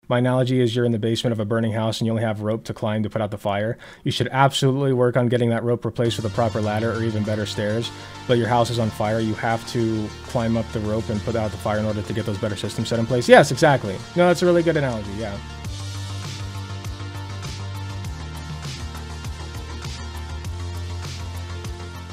My analogy is you're in the basement of a burning house and you only have rope to climb to put out the fire. You should absolutely work on getting that rope replaced with a proper ladder or even better stairs. But your house is on fire, you have to climb up the rope and put out the fire in order to get those better systems set in place. Yes, exactly. No, that's a really good analogy, yeah.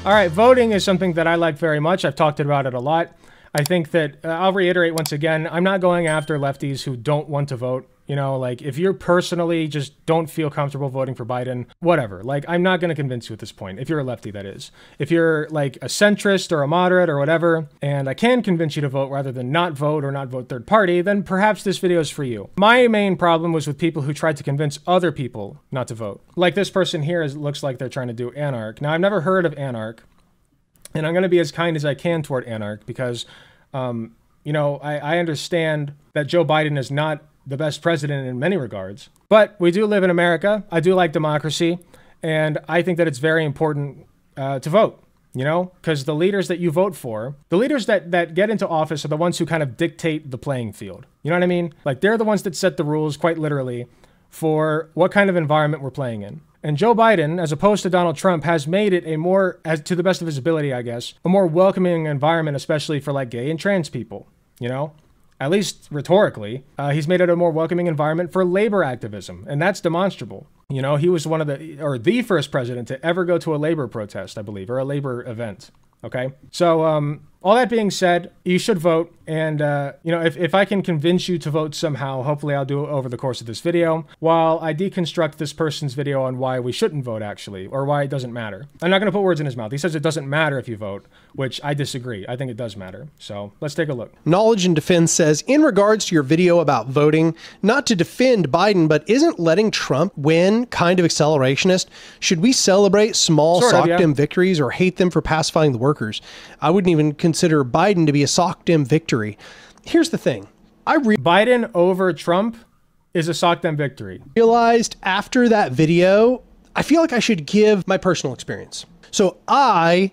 All right, voting is something that I like very much. I've talked about it a lot. I think that, I'll reiterate once again, I'm not going after lefties who don't want to vote. You know, like, if you're personally just don't feel comfortable voting for Biden, whatever. Like, I'm not going to convince you at this point, if you're a lefty, that is. If you're, like, a centrist or a moderate or whatever, and I can convince you to vote rather than not vote or not vote third party, then perhaps this video is for you. My main problem was with people who tried to convince other people not to vote. Like this person here looks like they're trying to do Anarch. Now, I've never heard of Anarch, and I'm going to be as kind as I can toward Anarch because, you know, I understand that Joe Biden is not the best president in many regards, but we do live in America. I do like democracy, and I think that it's very important to vote, you know, because the leaders that you vote for, the leaders that get into office are the ones who kind of dictate the playing field. You know what I mean? Like, they're the ones that set the rules, quite literally, for what kind of environment we're playing in. And Joe Biden, as opposed to Donald Trump, has made it a more, as to the best of his ability, I guess, a more welcoming environment, especially for like gay and trans people, you know? At least rhetorically, he's made it a more welcoming environment for labor activism, and that's demonstrable. You know, he was one of the first president to ever go to a labor protest, I believe, or a labor event. Okay, so all that being said, you should vote, and you know, if I can convince you to vote somehow, hopefully I'll do it over the course of this video, while I deconstruct this person's video on why we shouldn't vote, actually, or why it doesn't matter. I'm not going to put words in his mouth. He says it doesn't matter if you vote, which I disagree. I think it does matter. So let's take a look. Knowledge and Defense says, in regards to your video about voting, not to defend Biden, but isn't letting Trump win kind of accelerationist? Should we celebrate small SOCDEM victories or hate them for pacifying the workers? I wouldn't even consider Biden to be a SOCDEM victory. Here's the thing. Biden over Trump is a SOCDEM victory. Realized after that video, I feel like I should give my personal experience. So I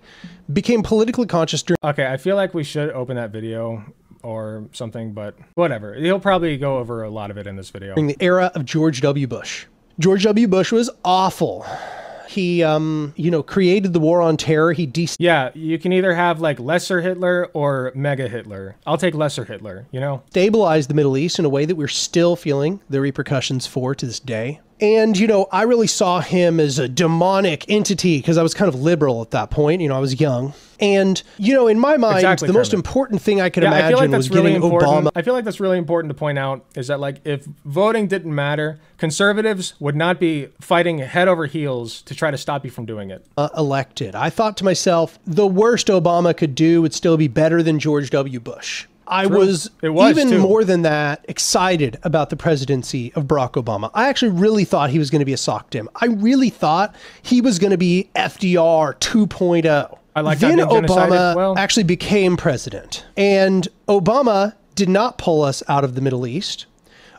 became politically conscious during— Okay, I feel like we should open that video or something, but whatever. He'll probably go over a lot of it in this video. During the era of George W. Bush. George W. Bush was awful. He, you know, created the war on terror. Yeah, you can either have like lesser Hitler or mega Hitler. I'll take lesser Hitler, you know? Stabilized the Middle East in a way that we're still feeling the repercussions for to this day. And, you know, I really saw him as a demonic entity because I was kind of liberal at that point. You know, I was young. And, you know, in my mind, the most important thing I could imagine was getting Obama. I feel like that's really important to point out is that, like, if voting didn't matter, conservatives would not be fighting head over heels to try to stop you from doing it. Elected. I thought to myself, the worst Obama could do would still be better than George W. Bush. I was even more than that excited about the presidency of Barack Obama. I actually really thought he was going to be a SOCDEM. I really thought he was going to be FDR 2.0. I like then Obama actually became president. And Obama did not pull us out of the Middle East.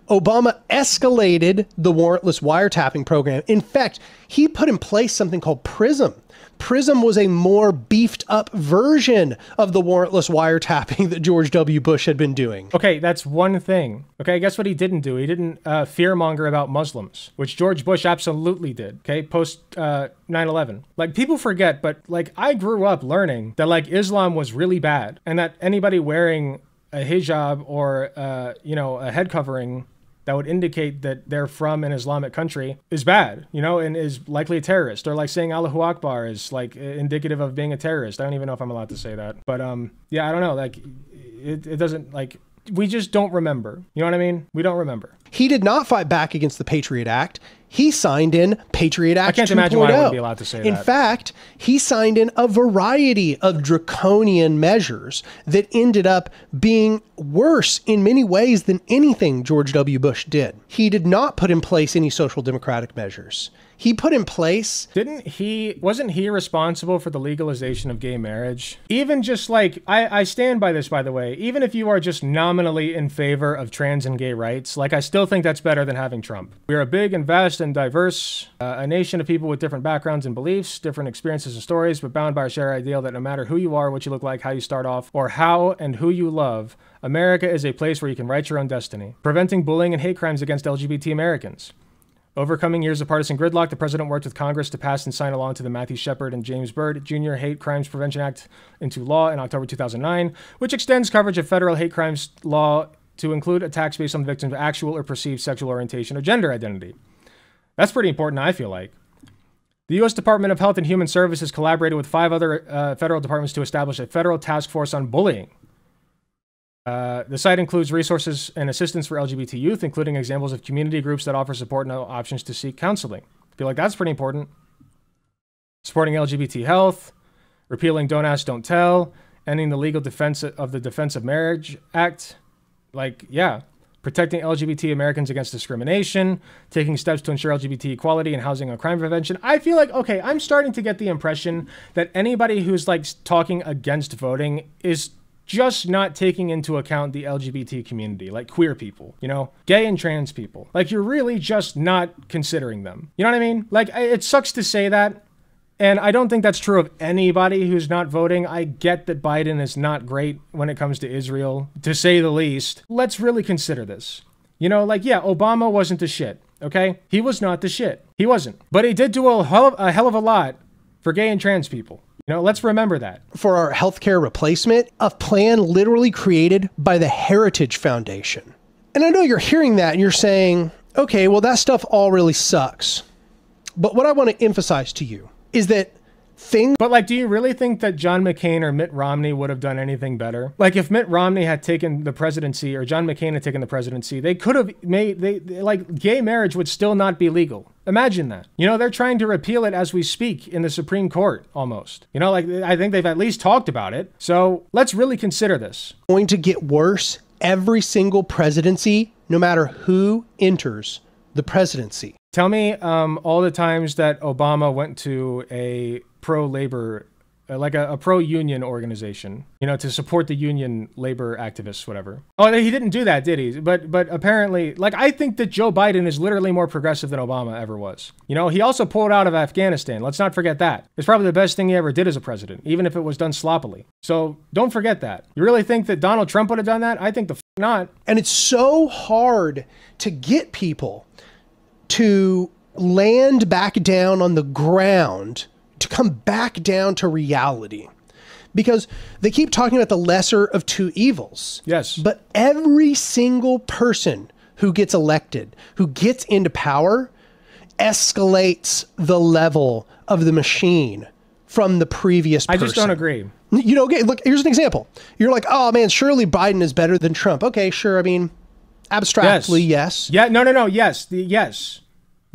Obama escalated the warrantless wiretapping program. In fact, he put in place something called PRISM. PRISM was a more beefed up version of the warrantless wiretapping that George W. Bush had been doing. Okay, that's one thing. Okay, guess what he didn't do? He didn't fearmonger about Muslims, which George Bush absolutely did, okay, post 9/11. Like, people forget, but like, I grew up learning that like Islam was really bad and that anybody wearing a hijab or, you know, a head covering that would indicate that they're from an Islamic country is bad, you know, and is likely a terrorist. Or like saying Allahu Akbar is like indicative of being a terrorist. I don't even know if I'm allowed to say that. But yeah, I don't know. Like, it doesn't, like, we just don't remember. You know what I mean? We don't remember. He did not fight back against the Patriot Act. He signed in Patriot Act 2.0. I can't imagine why I wouldn't be allowed to say that. In fact, he signed in a variety of draconian measures that ended up being worse in many ways than anything George W. Bush did. He did not put in place any social democratic measures. He put in place— wasn't he responsible for the legalization of gay marriage? Even just like, I stand by this, by the way, even if you are just nominally in favor of trans and gay rights, like, I still think that's better than having Trump. We're a big and vast and diverse, a nation of people with different backgrounds and beliefs, different experiences and stories, but bound by a shared ideal that no matter who you are, what you look like, how you start off, or how and who you love, America is a place where you can write your own destiny. Preventing bullying and hate crimes against LGBT Americans. Overcoming years of partisan gridlock, the president worked with Congress to pass and sign along to the Matthew Shepard and James Byrd Jr. Hate Crimes Prevention Act into law in October 2009, which extends coverage of federal hate crimes law to include attacks based on the victim's actual or perceived sexual orientation or gender identity. That's pretty important, I feel like. The U.S. Department of Health and Human Services collaborated with 5 other federal departments to establish a federal task force on bullying. The site includes resources and assistance for LGBT youth, including examples of community groups that offer support and options to seek counseling. I feel like that's pretty important. Supporting LGBT health, repealing Don't Ask, Don't Tell, ending the legal defense of the Defense of Marriage Act. Like, yeah, protecting LGBT Americans against discrimination, taking steps to ensure LGBT equality and housing and crime prevention. I feel like, okay, I'm starting to get the impression that anybody who's like talking against voting is just not taking into account the LGBT community, like queer people, you know, gay and trans people. Like, you're really just not considering them. You know what I mean? Like, it sucks to say that. And I don't think that's true of anybody who's not voting. I get that Biden is not great when it comes to Israel, to say the least. Let's really consider this. You know, like, yeah, Obama wasn't the shit, okay? He was not the shit. He wasn't. But he did do a hell of a lot for gay and trans people. You know, let's remember that. For our healthcare replacement, a plan literally created by the Heritage Foundation. And I know you're hearing that and you're saying, okay, well, that stuff all really sucks. But what I want to emphasize to you is that But like, do you really think that John McCain or Mitt Romney would have done anything better? Like, if Mitt Romney had taken the presidency or John McCain had taken the presidency, they could have like, gay marriage would still not be legal. Imagine that. You know, they're trying to repeal it as we speak in the Supreme Court almost. You know, like, I think they've at least talked about it. So let's really consider this. Going to get worse every single presidency, no matter who enters the presidency. Tell me all the times that Obama went to a pro-labor, like a pro-union organization, you know, to support the union labor activists, whatever. Oh, he didn't do that, did he? But apparently, like, I think that Joe Biden is literally more progressive than Obama ever was. You know, he also pulled out of Afghanistan. Let's not forget that. It's probably the best thing he ever did as a president, even if it was done sloppily. So don't forget that. You really think that Donald Trump would have done that? I think the not. And it's so hard to get people to land back down on the ground, to come back down to reality, because they keep talking about the lesser of two evils. Yes. But every single person who gets elected, who gets into power, escalates the level of the machine from the previous person. I just don't agree. You know, look, here's an example. You're like, oh man, surely Biden is better than Trump. Okay, sure. I mean, abstractly, yes. Yeah, no.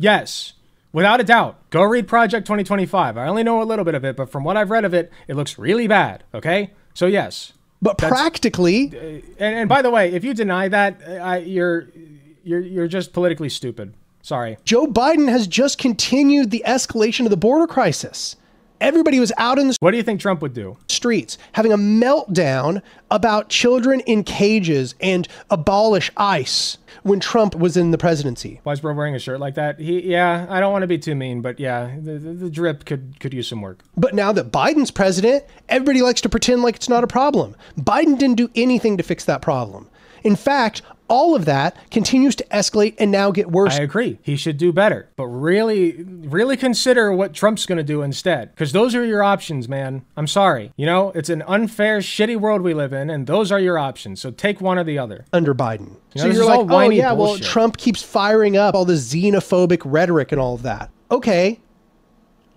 Yes. Without a doubt. Go read Project 2025. I only know a little bit of it, but from what I've read of it, it looks really bad. Okay? So yes. But practically, and by the way, if you deny that, you're just politically stupid. Sorry. Joe Biden has just continued the escalation of the border crisis. Everybody was out in the What do you think Trump would do? Streets, having a meltdown about children in cages and abolish ICE when Trump was in the presidency. Why is bro wearing a shirt like that? Yeah, I don't want to be too mean, but yeah, the drip could use some work. But now that Biden's president, everybody likes to pretend like it's not a problem. Biden didn't do anything to fix that problem. In fact, all of that continues to escalate and now get worse. I agree. He should do better. But really consider what Trump's going to do instead. Because those are your options, man. I'm sorry. You know, it's an unfair, shitty world we live in, and those are your options. So take one or the other. Under Biden. You know, so you're like, oh yeah, bullshit. Well, Trump keeps firing up all the xenophobic rhetoric and all of that. Okay.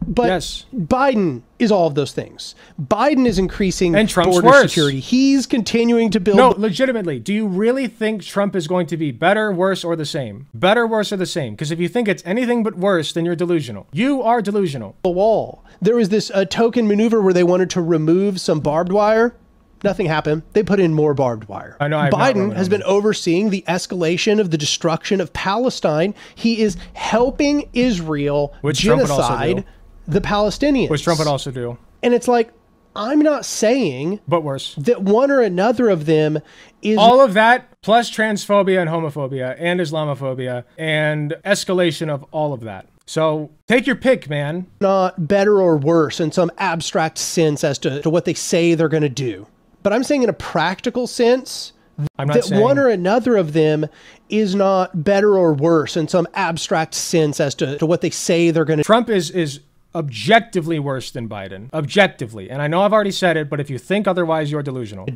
But yes, Biden is all of those things. Biden is increasing and Trump's border security. He's continuing to build. No, legitimately, do you really think Trump is going to be better, worse, or the same? Better, worse, or the same? Because if you think it's anything but worse, then you're delusional. You are delusional. The wall. There was this token maneuver where they wanted to remove some barbed wire. Nothing happened. They put in more barbed wire. I know. Biden has been overseeing the escalation of the destruction of Palestine. He is helping Israel genocide the Palestinians. Which Trump would also do. And it's like, I'm not saying but worse that one or another of them is all of that plus transphobia and homophobia and Islamophobia and escalation of all of that. So take your pick, man. Not better or worse in some abstract sense as to what they say they're going to do. But I'm saying in a practical sense, that one or another of them is not better or worse in some abstract sense as to what they say they're going to do. Trump is objectively worse than Biden. Objectively. And I know I've already said it, but if you think otherwise, you're delusional.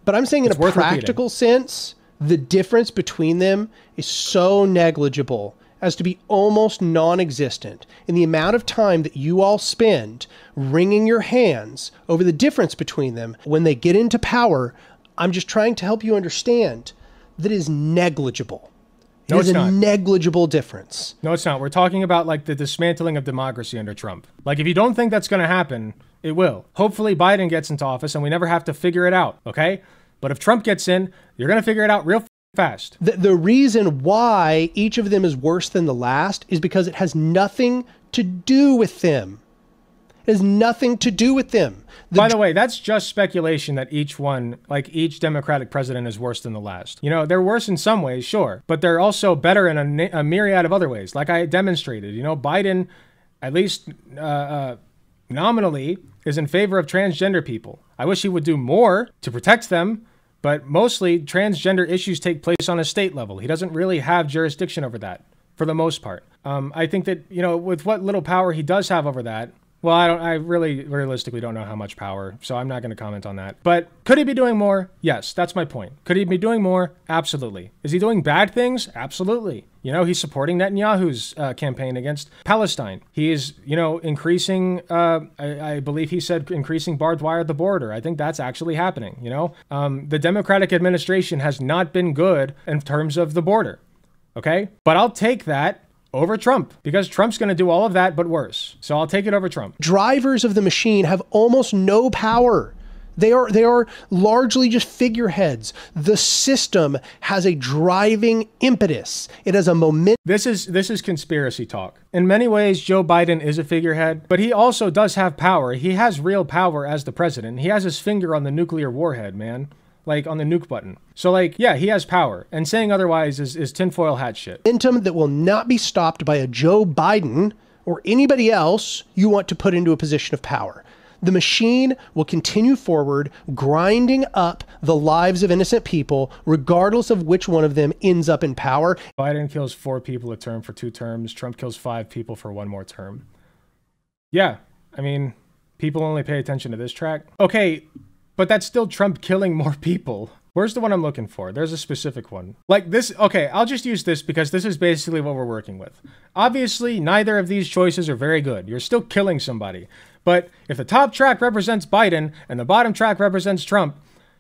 But I'm saying in a practical sense, the difference between them is so negligible as to be almost non-existent in the amount of time that you all spend wringing your hands over the difference between them when they get into power. I'm just trying to help you understand that is negligible. No, it's not. A negligible difference. No, it's not. We're talking about like the dismantling of democracy under Trump. Like if you don't think that's going to happen, it will. Hopefully Biden gets into office and we never have to figure it out, okay? But if Trump gets in, you're going to figure it out real fast. The reason why each of them is worse than the last is because it has nothing to do with them. It has nothing to do with them. By the way, that's just speculation that each one, like each Democratic president is worse than the last. You know, they're worse in some ways, sure, but they're also better in a myriad of other ways. Like I demonstrated, you know, Biden, at least nominally, is in favor of transgender people. I wish he would do more to protect them, but mostly transgender issues take place on a state level. He doesn't really have jurisdiction over that for the most part. I think that, you know, with what little power he does have over that, well, I really realistically don't know how much power, so I'm not going to comment on that. But could he be doing more? Yes, that's my point. Could he be doing more? Absolutely. Is he doing bad things? Absolutely. You know, he's supporting Netanyahu's campaign against Palestine. He is, you know, increasing, I believe he said increasing barbed wire at the border. I think that's actually happening, you know. The Democratic administration has not been good in terms of the border, okay? But I'll take that over Trump, because Trump's going to do all of that, but worse. So I'll take it over Trump. Drivers of the machine have almost no power. They are largely just figureheads. The system has a driving impetus. It has a momentum. This is conspiracy talk. In many ways, Joe Biden is a figurehead, but he also does have power. He has real power as the president. He has his finger on the nuclear warhead, man. Like on the nuke button. So like, yeah, he has power. And saying otherwise is tinfoil hat shit. Momentum that will not be stopped by a Joe Biden or anybody else you want to put into a position of power. The machine will continue forward, grinding up the lives of innocent people, regardless of which one of them ends up in power. Biden kills 4 people a term for 2 terms. Trump kills 5 people for 1 more term. Yeah, I mean, people only pay attention to this track. Okay, but that's still Trump killing more people. Where's the one I'm looking for? There's a specific one. Like this, okay, I'll just use this because this is basically what we're working with. Obviously, neither of these choices are very good. You're still killing somebody. But if the top track represents Biden and the bottom track represents Trump,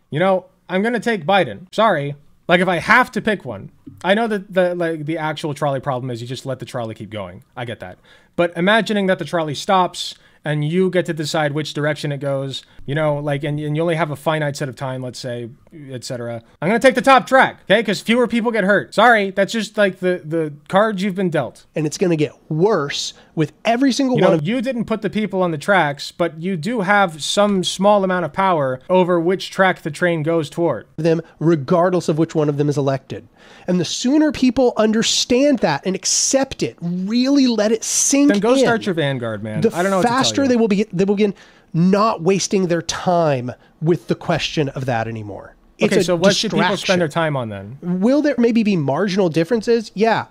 you know, I'm going to take Biden. Sorry. Like if I have to pick one. I know that the actual trolley problem is you just let the trolley keep going. I get that. But imagining that the trolley stops and you get to decide which direction it goes, you know, like, and you only have a finite set of time, let's say, etc. I'm going to take the top track, okay? Because fewer people get hurt. Sorry, that's just like the cards you've been dealt. And it's going to get worse with every single one of you didn't put the people on the tracks, but you do have some small amount of power over which track the train goes toward. Them, regardless of which one of them is elected. And the sooner people understand that and accept it, really let it sink in. Then go start your vanguard, man. The I don't know what to tell you. faster they will begin not wasting their time with the question of that anymore. Okay, so what should people spend their time on then? Will there maybe be marginal differences? Yeah.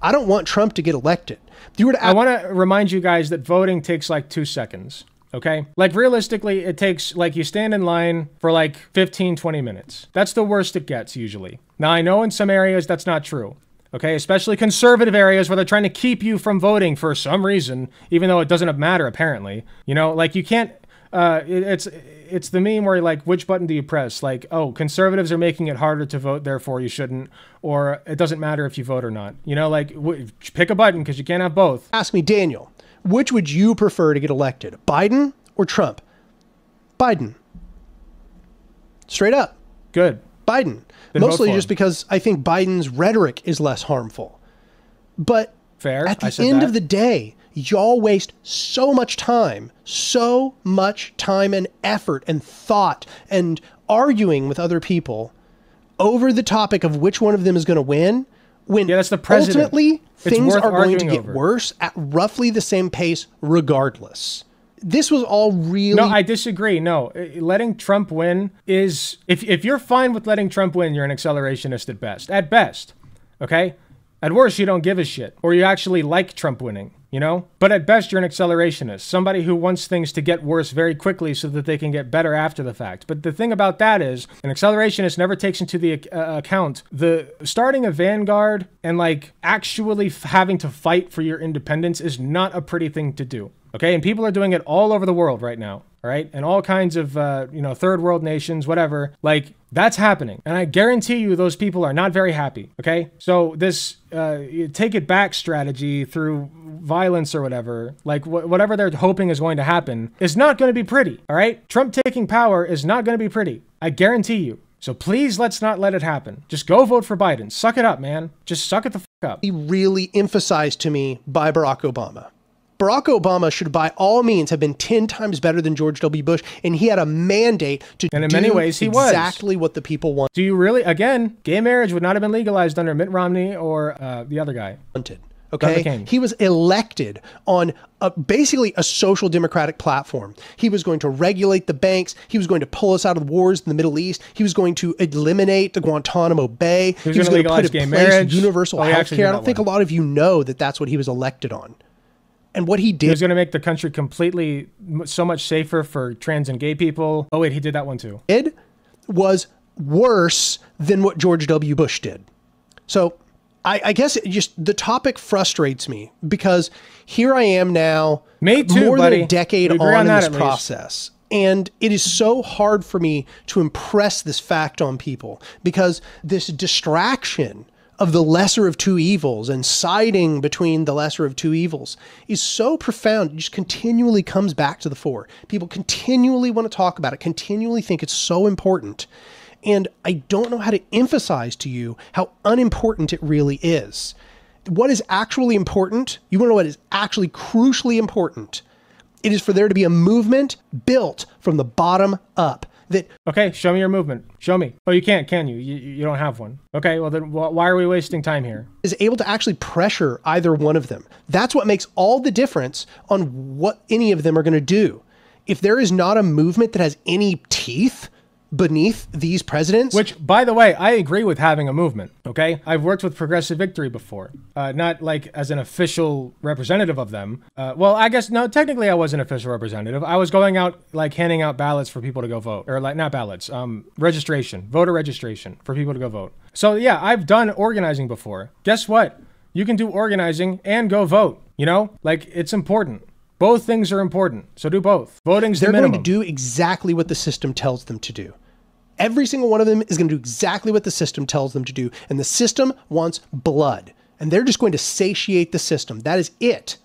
I don't want Trump to get elected. If you were to I want to remind you guys that voting takes like 2 seconds. Okay? Like realistically, it takes like you stand in line for like 15, 20 minutes. That's the worst it gets usually. Now I know in some areas that's not true. Okay? Especially conservative areas where they're trying to keep you from voting for some reason, even though it doesn't matter apparently. You know, like you can't, it's the meme where like, which button do you press? Like, oh, conservatives are making it harder to vote, therefore you shouldn't. Or it doesn't matter if you vote or not. You know, like pick a button because you can't have both. Ask me, Daniel, which would you prefer to get elected? Biden or Trump? Biden. Straight up. Good. Biden. Then mostly just because I think Biden's rhetoric is less harmful. But fair. At the end of the day, y'all waste so much time and effort and thought and arguing with other people over the topic of which one of them is going to win, when that's the president. Ultimately things are going to get over. worse at roughly the same pace regardless. This was all really... No, I disagree. No, letting Trump win is... If you're fine with letting Trump win, you're an accelerationist at best. At best, okay? At worst, you don't give a shit. Or you actually like Trump winning, you know? But at best, you're an accelerationist. Somebody who wants things to get worse very quickly so that they can get better after the fact. But the thing about that is, an accelerationist never takes into the account the starting a vanguard and like actually having to fight for your independence is not a pretty thing to do. Okay, and people are doing it all over the world right now, all right? And all kinds of, third world nations, whatever. Like, that's happening. And I guarantee you those people are not very happy, okay? So this take it back strategy through violence or whatever, like whatever they're hoping is going to happen, is not going to be pretty, all right? Trump taking power is not going to be pretty. I guarantee you. So please, let's not let it happen. Just go vote for Biden. Suck it up, man. Just suck it the fuck up. He really emphasized to me by Barack Obama. Barack Obama should by all means have been 10 times better than George W. Bush, and he had a mandate to do many ways he exactly what the people want. Do you really? Again, gay marriage would not have been legalized under Mitt Romney or the other guy. Okay, he was elected on basically a social democratic platform. He was going to regulate the banks. He was going to pull us out of the wars in the Middle East. He was going to eliminate the Guantanamo Bay. He was going to put in place universal health care. I don't think a lot of you know that that's what he was elected on. And what he did... He was going to make the country completely so much safer for trans and gay people. Oh, wait, he did that one too. It was worse than what George W. Bush did. So I guess the topic frustrates me because here I am now, me too, more buddy. than a decade on in this process. And it is so hard for me to impress this fact on people because this distraction of the lesser of two evils and siding between the lesser of two evils is so profound. It just continually comes back to the fore. People continually want to talk about it, continually think it's so important. And I don't know how to emphasize to you how unimportant it really is. What is actually important? You want to know what is actually crucially important? It is for there to be a movement built from the bottom up. Okay, show me your movement. Show me. Oh, you can't, can you? You don't have one. Okay, well then why are we wasting time here? Is able to actually pressure either one of them. That's what makes all the difference on what any of them are going to do. If there is not a movement that has any teeth beneath these presidents. Which, by the way, I agree with having a movement, okay? I've worked with Progressive Victory before. Not like as an official representative of them. Well, I guess, no, technically I was an official representative. I was going out, like, handing out ballots for people to go vote. Or, like, not ballots, registration. Voter registration for people to go vote. So, yeah, I've done organizing before. Guess what? You can do organizing and go vote, you know? Like, it's important. Both things are important, so do both. Voting's the minimum. They're going to do exactly what the system tells them to do. Every single one of them is going to do exactly what the system tells them to do. And the system wants blood. And they're just going to satiate the system. That is it.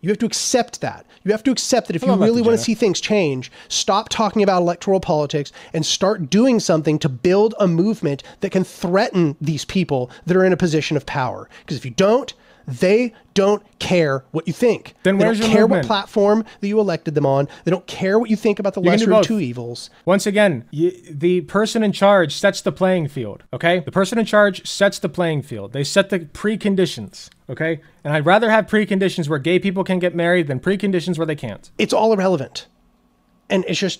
You have to accept that. You have to accept that if you really want to see things change, stop talking about electoral politics and start doing something to build a movement that can threaten these people that are in a position of power. Because if you don't, they don't care what you think. Then they where's don't your care movement? What platform that you elected them on. They don't care what you think about the lesser of two evils. Once again, the person in charge sets the playing field, okay? The person in charge sets the playing field. They set the preconditions, okay? And I'd rather have preconditions where gay people can get married than preconditions where they can't. It's all irrelevant. And it's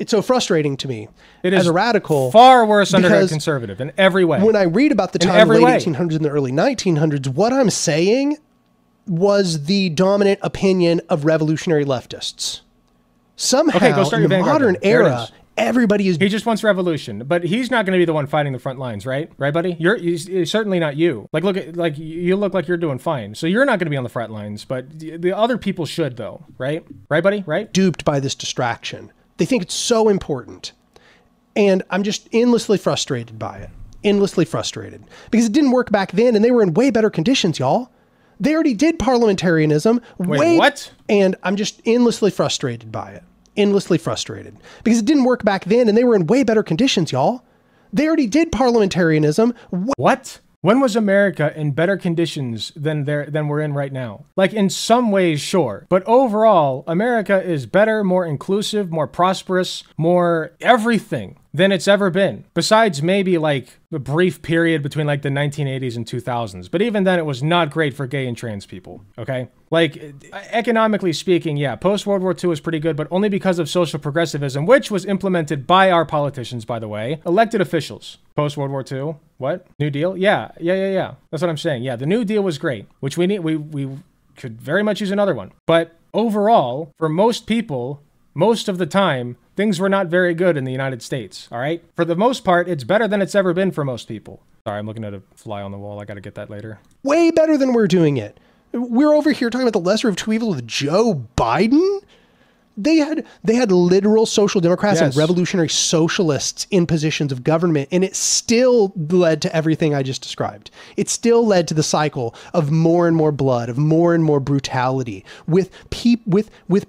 so frustrating to me as a radical. Far worse under a conservative in every way. When I read about the time of the late 1800s and the early 1900s, what I'm saying was the dominant opinion of revolutionary leftists. Somehow, in the modern era, everybody is... He just wants revolution, but he's not going to be the one fighting the front lines, right? Right, buddy? You're certainly not you. Like, you look like you're doing fine. So you're not going to be on the front lines, but the other people should, though, right? Right, buddy? Right? Duped by this distraction. They think it's so important. And I'm just endlessly frustrated by it. Endlessly frustrated. Because it didn't work back then, and they were in way better conditions, y'all. They already did parliamentarism. Wait, what? And I'm just endlessly frustrated by it. Endlessly frustrated. Because it didn't work back then, and they were in way better conditions, y'all. They already did parliamentarism. What? When was America in better conditions than we're in right now? Like, in some ways, sure. But overall, America is better, more inclusive, more prosperous, more everything than it's ever been. Besides maybe like a brief period between like the 1980s and 2000s. But even then, it was not great for gay and trans people, okay? Like, economically speaking, yeah, post-World War II was pretty good, but only because of social progressivism, which was implemented by our politicians, by the way, elected officials. Post-World War II, what? New Deal? Yeah. That's what I'm saying. Yeah, the New Deal was great, which we need, we could very much use another one. But overall, for most people, most of the time, things were not very good in the United States, all right? For the most part, it's better than it's ever been for most people. Sorry, I'm looking at a fly on the wall. I got to get that later. Way better than we're doing it. We're over here talking about the lesser of two evils with Joe Biden. They had literal social democrats and revolutionary socialists in positions of government, and it still led to everything I just described. It still led to the cycle of more and more blood, of more and more brutality, with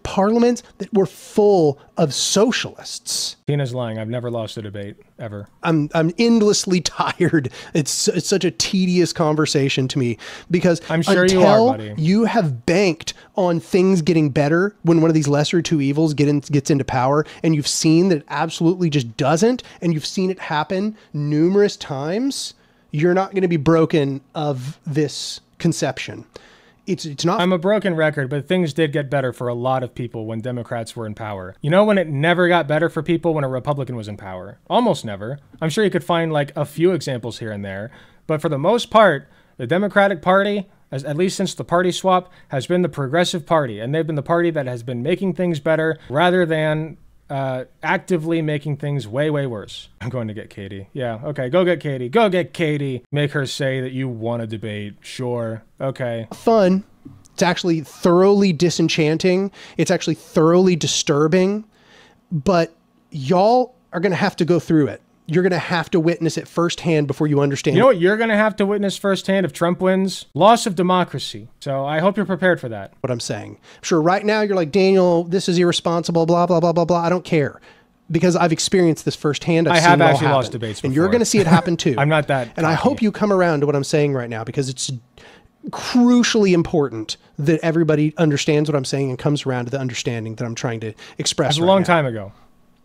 parliaments that were full of socialists. Tina's lying. I've never lost a debate ever. I'm endlessly tired. It's such a tedious conversation to me because I'm sure until you are, buddy. You have banked on things getting better when one of these lesser two evils gets into power, and you've seen that it absolutely just doesn't, and you've seen it happen numerous times, you're not going to be broken of this conception. It's not. I'm a broken record, but things did get better for a lot of people when Democrats were in power. You know when it never got better for people? When a Republican was in power. Almost never. I'm sure you could find like a few examples here and there, but for the most part, the Democratic Party, at least since the party swap, has been the progressive party, and they've been the party that has been making things better rather than actively making things way, way worse. I'm going to get Katie. Yeah, okay, go get Katie. Go get Katie. Make her say that you want to debate. Sure, okay. Fun. It's actually thoroughly disenchanting. It's actually thoroughly disturbing, but y'all are going to have to go through it. You're going to have to witness it firsthand before you understand. You know what you're going to have to witness firsthand if Trump wins? Loss of democracy. So I hope you're prepared for that. What I'm saying. Sure, right now you're like, Daniel, this is irresponsible, blah, blah, blah, blah, blah. I don't care. Because I've experienced this firsthand. I have actually lost debates before. And you're going to see it happen too. I'm not that And I hope you come around to what I'm saying right now, because it's crucially important that everybody understands what I'm saying and comes around to the understanding that I'm trying to express. It was a long time ago.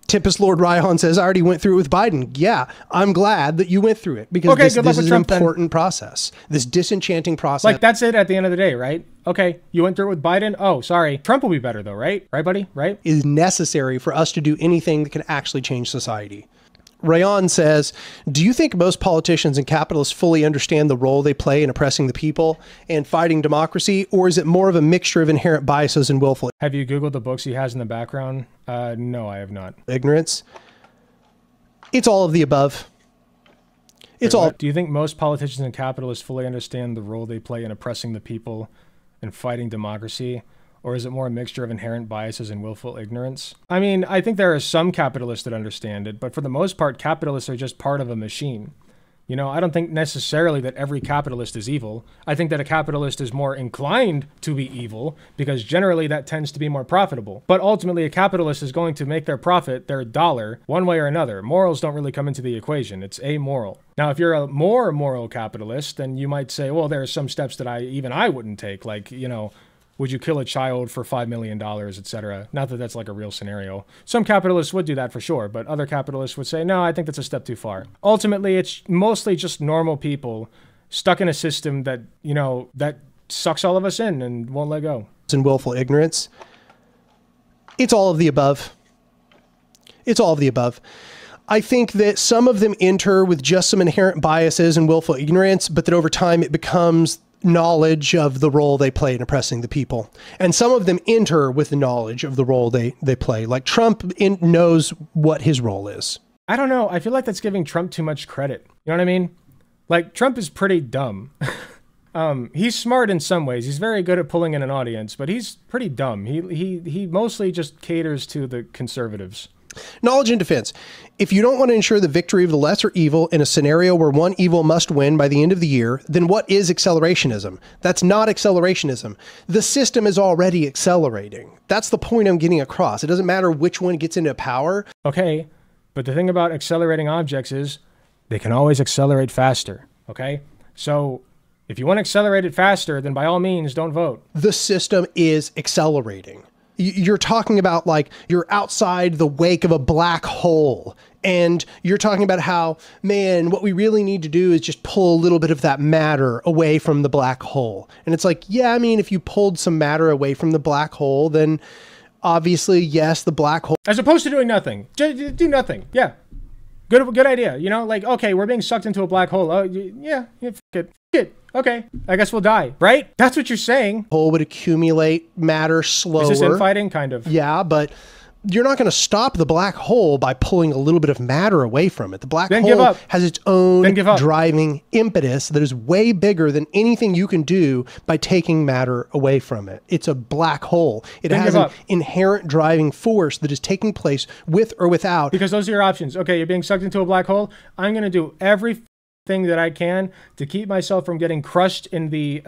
Tempest Lord Ryan says, I already went through it with Biden. Yeah, I'm glad that you went through it, because this is an important process, this disenchanting process. Like, that's it at the end of the day, right? Okay, you went through it with Biden. Oh, sorry. Trump will be better though, right? Right, buddy? Right? Is necessary for us to do anything that can actually change society. Rayon says, do you think most politicians and capitalists fully understand the role they play in oppressing the people and fighting democracy, or is it more of a mixture of inherent biases and willful? Have you Googled the books he has in the background? No, I have not. Ignorance? It's all of the above. It's all. Do you think most politicians and capitalists fully understand the role they play in oppressing the people and fighting democracy? Or is it more a mixture of inherent biases and willful ignorance? I mean, I think there are some capitalists that understand it, but for the most part, capitalists are just part of a machine. You know, I don't think necessarily that every capitalist is evil. I think that a capitalist is more inclined to be evil because generally that tends to be more profitable. But ultimately, a capitalist is going to make their profit, their dollar, one way or another. Morals don't really come into the equation. It's amoral. Now, if you're a more moral capitalist, then you might say, well, there are some steps that I wouldn't take, like, you know, would you kill a child for $5 million, etc.? Not that that's like a real scenario. Some capitalists would do that for sure, but other capitalists would say, no, I think that's a step too far. Ultimately, it's mostly just normal people stuck in a system that, you know, that sucks all of us in and won't let go. And willful ignorance. It's all of the above. It's all of the above. I think that some of them enter with just some inherent biases and willful ignorance, but that over time it becomes knowledge of the role they play in oppressing the people. And some of them enter with the knowledge of the role they play. Like Trump knows what his role is. I don't know. I feel like that's giving Trump too much credit. You know what I mean? Like, Trump is pretty dumb. He's smart in some ways. He's very good at pulling in an audience, but he's pretty dumb. He mostly just caters to the conservatives. Knowledge and defense. If you don't want to ensure the victory of the lesser evil in a scenario where one evil must win by the end of the year, then what is accelerationism? That's not accelerationism. The system is already accelerating. That's the point I'm getting across. It doesn't matter which one gets into power. Okay, but the thing about accelerating objects is they can always accelerate faster, okay? So if you want to accelerate it faster, then by all means, don't vote. The system is accelerating. You're talking about like you're outside the wake of a black hole And you're talking about how, man, what we really need to do is just pull a little bit of that matter away from the black hole. And it's like, yeah, I mean, if you pulled some matter away from the black hole, then obviously, yes, the black hole. As opposed to doing nothing. Just do nothing. Yeah. Good idea. You know, like, okay, we're being sucked into a black hole. Oh, yeah, fuck it. Okay, I guess we'll die, right? That's what you're saying. Hole would accumulate matter slower. Is this infighting? Kind of. Yeah, but you're not going to stop the black hole by pulling a little bit of matter away from it. The black hole has its own driving impetus that is way bigger than anything you can do by taking matter away from it. It's a black hole. It has an inherent driving force that is taking place with or without. Because those are your options. Okay, you're being sucked into a black hole. I'm going to do every thing that I can to keep myself from getting crushed in the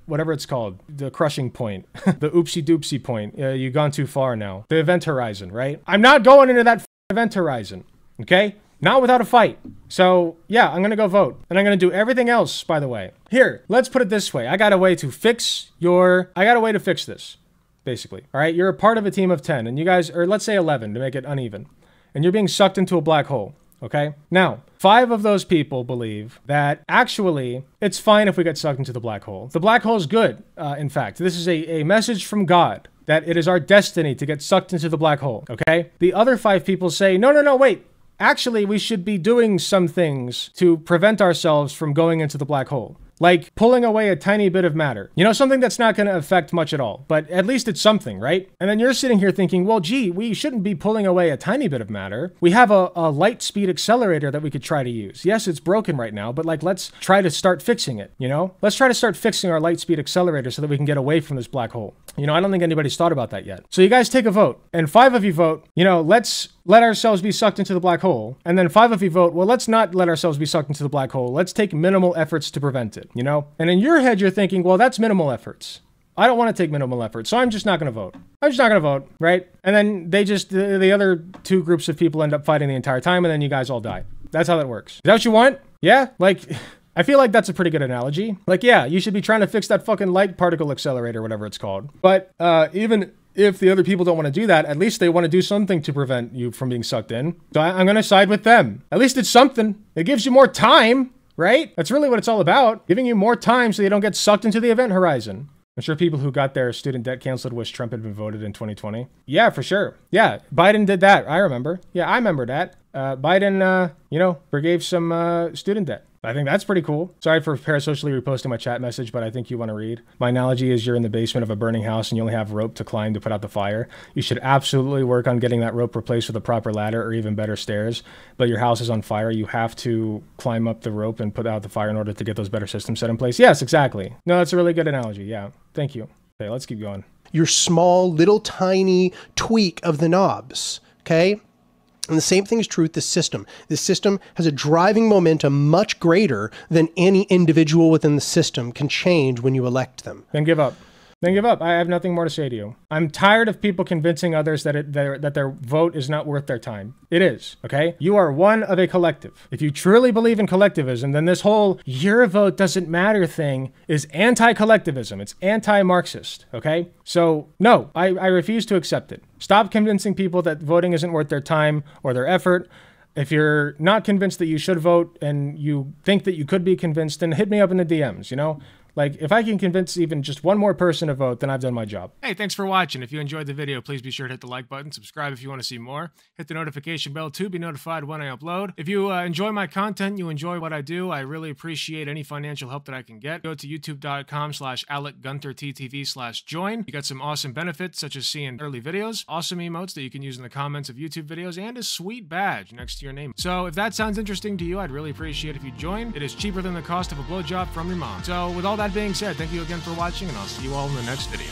whatever it's called, the crushing point, the oopsie doopsie point. You've gone too far now. The event horizon, right? I'm not going into that event horizon, okay? Not without a fight. So yeah, I'm gonna go vote, and I'm gonna do everything else. By the way, here, let's put it this way: I got a way to fix this, basically. All right, you're a part of a team of 10, and you guys, or let's say 11 to make it uneven, and you're being sucked into a black hole. Okay. Now, 5 of those people believe that actually it's fine if we get sucked into the black hole. The black hole is good. In fact, this is a message from God that it is our destiny to get sucked into the black hole. Okay. The other 5 people say, no, wait. Actually, we should be doing some things to prevent ourselves from going into the black hole. Like pulling away a tiny bit of matter. You know, something that's not going to affect much at all, but at least it's something, right? And then you're sitting here thinking, well, gee, we shouldn't be pulling away a tiny bit of matter. We have a light speed accelerator that we could try to use. Yes, it's broken right now, but like, let's try to start fixing it, you know? Let's try to start fixing our light speed accelerator so that we can get away from this black hole. You know, I don't think anybody's thought about that yet. So you guys take a vote, and 5 of you vote, you know, let's let ourselves be sucked into the black hole. And then 5 of you vote, well, let's not let ourselves be sucked into the black hole. Let's take minimal efforts to prevent it, you know? And in your head, you're thinking, well, that's minimal efforts. I don't want to take minimal effort, so I'm just not going to vote. I'm just not going to vote, right? And then the other 2 groups of people end up fighting the entire time, and then you guys all die. That's how that works. Is that what you want? Yeah? Like, I feel like that's a pretty good analogy. Like, yeah, you should be trying to fix that fucking light particle accelerator, whatever it's called. But even if the other people don't want to do that, at least they want to do something to prevent you from being sucked in. So I'm going to side with them. At least it's something. It gives you more time, right? That's really what it's all about. Giving you more time so you don't get sucked into the event horizon. I'm sure people who got their student debt canceled wish Trump had been voted in 2020. Yeah, for sure. Yeah, Biden did that. I remember. Yeah, I remember that. Biden, you know, forgave some student debt. I think that's pretty cool. Sorry for parasocially reposting my chat message, but I think you want to read. My analogy is you're in the basement of a burning house and you only have rope to climb to put out the fire. You should absolutely work on getting that rope replaced with a proper ladder or even better stairs. But your house is on fire. You have to climb up the rope and put out the fire in order to get those better systems set in place. Yes, exactly. No, that's a really good analogy. Yeah. Thank you. Okay, let's keep going. Your small, little, tiny tweak of the knobs. Okay. And the same thing is true with this system. This system has a driving momentum much greater than any individual within the system can change when you elect them. Then give up. Then give up. I have nothing more to say to you. I'm tired of people convincing others that their vote is not worth their time. It is, okay? You are one of a collective. If you truly believe in collectivism, then this whole your vote doesn't matter thing is anti-collectivism. It's anti-Marxist, okay? So, no, I refuse to accept it. Stop convincing people that voting isn't worth their time or their effort. If you're not convinced that you should vote and you think that you could be convinced, then hit me up in the DMs, you know? Like, if I can convince even just one more person to vote, then I've done my job. Hey, thanks for watching. If you enjoyed the video, please be sure to hit the like button, subscribe if you want to see more, hit the notification bell to be notified when I upload. If you enjoy my content, you enjoy what I do, I really appreciate any financial help that I can get. Go to youtube.com/AlecGunterTTV/join. You got some awesome benefits, such as seeing early videos, awesome emotes that you can use in the comments of YouTube videos, and a sweet badge next to your name. So if that sounds interesting to you, I'd really appreciate if you join. It is cheaper than the cost of a blowjob from your mom. So with all that being said, thank you again for watching, and I'll see you all in the next video.